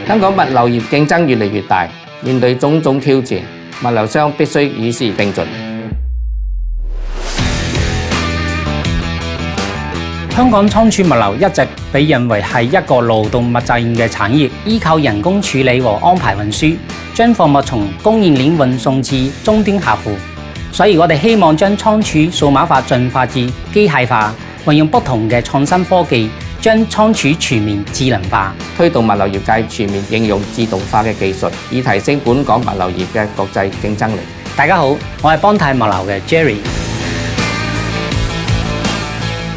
香港物流業競爭越嚟越大，面對種種挑戰，物流商必須與時並進。香港倉儲物流一直被認為係一個勞動密集型嘅產業，依靠人工處理和安排運輸，將貨物從供應鏈運送至終端客戶。所以我哋希望將倉儲數碼化進化至機械化，運用不同嘅創新科技，將倉儲全面智能化，推動物流業界全面應用自動化嘅技術，以提升本港物流業嘅國際競爭力。大家好，我係邦泰物流嘅 Jerry。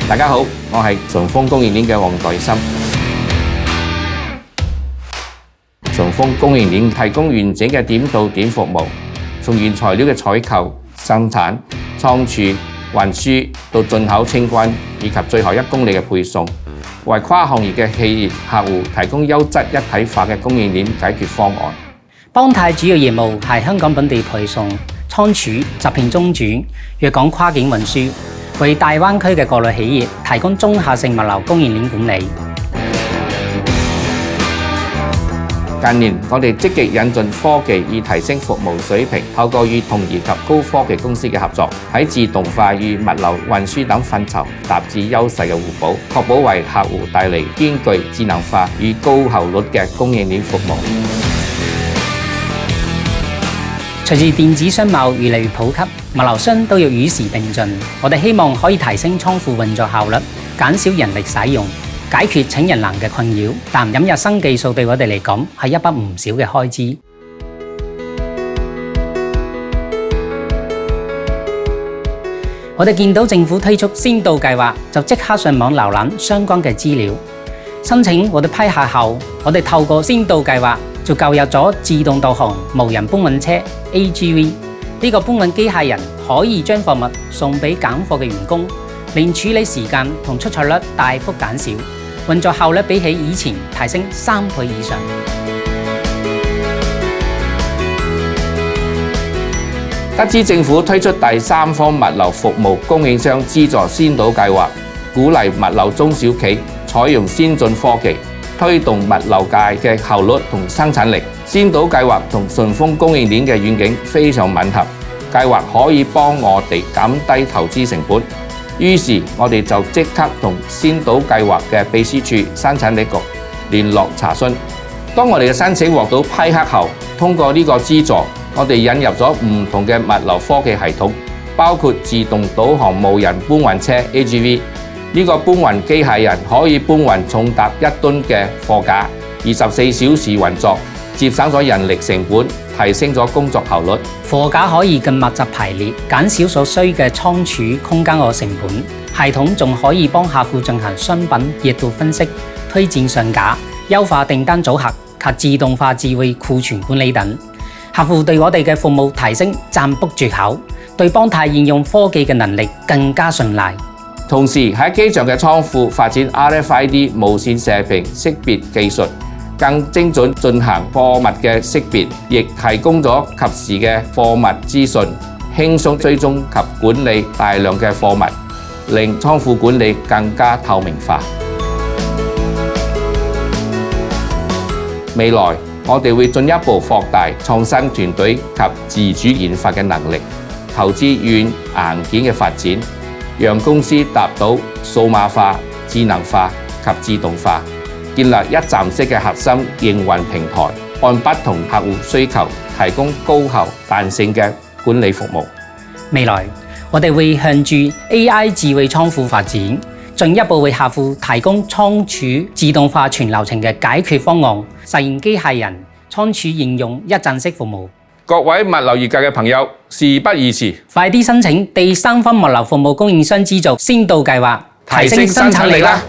大家好，我係順豐供應鏈嘅黃代森。順豐供應鏈提供完整嘅點到點服務，從原材料嘅採購、生產、倉儲、運輸到進口清關，以及最後1公里嘅配送，為跨行業嘅企業客戶提供優質一體化嘅供應鏈解決方案。邦泰主要業務係香港本地配送、倉儲、集片中轉、粵港跨境運輸，為大灣區嘅國內企業提供綜合性物流供應鏈管理。近年，我哋積極引進科技以提升服務水平，透過與同業及高科技公司嘅合作，喺自動化與物流運輸等範疇達至優勢嘅互補，確保為客戶帶嚟兼具智能化與高效率嘅供應鏈服務。隨住電子商貿越嚟越普及，物流商都要與時並進。我哋希望可以提升倉庫運作效率，減少人力使用，解決請人難嘅困擾，但引入新技術對我哋嚟講係一筆唔少嘅開支。我哋見到政府推出先導計劃，就即刻上網瀏覽相關嘅資料。申請我哋批下後，我哋透過先導計劃就購入咗自動導航無人搬運車 AGV。呢個搬運機械人可以將貨物送俾揀貨嘅員工，令處理時間同出錯率大幅減少。運作效率比起以前提升3倍以上。得知政府推出第三方物流服務供應商資助先導計劃，鼓勵物流中小企採用先進科技，推動物流界嘅效率同生產力。先導計劃同順豐供應鏈嘅遠景非常吻合，計劃可以幫我哋減低投資成本。於是，我哋就即刻同先導計劃嘅秘書處生產力局聯絡查詢。當我哋嘅申請獲到批核後，通過呢個資助，我哋引入咗唔同嘅物流科技系統，包括自動導航無人搬運車 AGV。呢個搬運機械人可以搬運重達1噸嘅貨架，24小時運作，節省咗人力成本，提升咗工作效率。貨架可以更密集排列，減少所需嘅倉儲空間和成本。系統仲可以幫客戶進行商品熱度分析、推薦上架、優化訂單組合及自動化智慧庫存管理等。客戶對我哋嘅服務提升讚不絕口，對邦泰應用科技嘅能力更加信賴。同時喺機場嘅倉庫發展 RFID 無線射頻識別技術，更精準進行貨物嘅識別，亦提供咗及時嘅貨物資訊，輕鬆追蹤及管理大量嘅貨物，令倉庫管理更加透明化。未來我哋會進一步擴大創新團隊及自主研發嘅能力，投資軟硬件嘅發展，讓公司達到數碼化、智能化及自動化，建立一站式嘅核心營運平台，按不同客戶需求提供高效彈性嘅管理服務。未來我哋會向住 AI 智慧倉庫發展，進一步為客戶提供倉儲自動化全流程嘅解決方案，實現機械人倉儲應用一站式服務。各位物流業界嘅朋友，事不宜遲，快啲申請第三方物流服務供應商資助先導計劃，提升生產力啦！